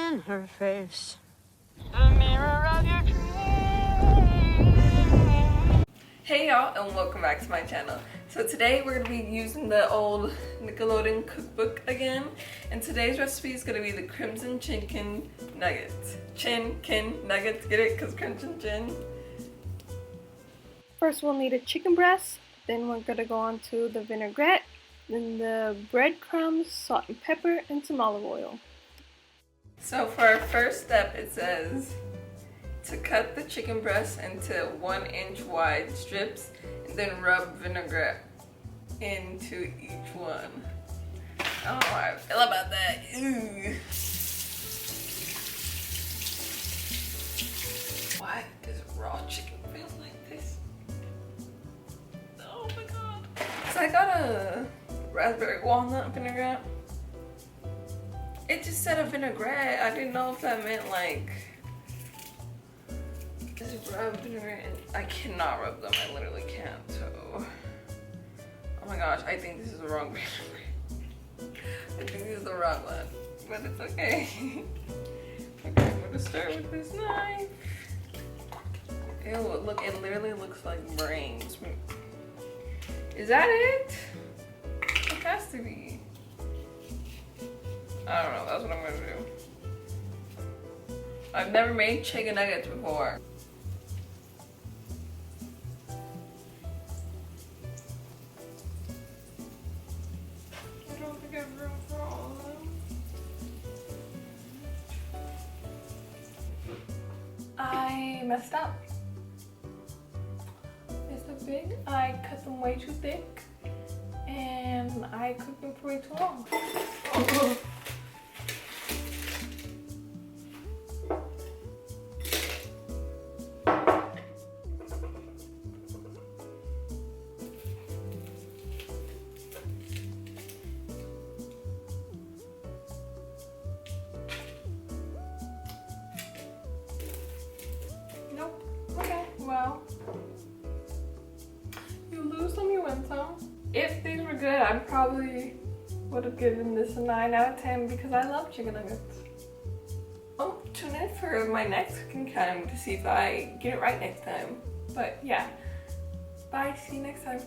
in her face. The mirror of your dreams. Hey y'all, and welcome back to my channel. So today we're gonna be using the old Nickelodeon cookbook again, and today's recipe is gonna be the crimson chicken nuggets. Chin nuggets, get it? Cause crimson chin. First we'll need a chicken breast, then we're gonna go on to the vinaigrette, then the breadcrumbs, salt and pepper, and some olive oil. So for our first step, it says to cut the chicken breast into 1-inch wide strips and then rub vinaigrette into each one. I don't know how I feel about that. Ew. Why does raw chicken feel like this? Oh my god. So I got a raspberry walnut vinaigrette. It just said a vinaigrette. I didn't know if that meant like just rub vinaigrette, and I cannot rub them. I literally can't. So, oh my gosh, I think this is the wrong vinaigrette. I think this is the wrong one, but it's okay. Okay, I'm gonna start with this knife. Ew, look, it literally looks like brains. Is that it? It has to be. I don't know, that's what I'm gonna do. I've never made chicken nuggets before. I don't think I have room for all of them. I messed up. It's so big. I cut them way too thick and I cooked them for way too long. Nope. Okay, well, you lose some, you win some. If these were good, I probably would have given this a 9 out of 10 because I love chicken nuggets. Oh, tune in for my next cooking time to see if I get it right next time. But yeah, bye, see you next time.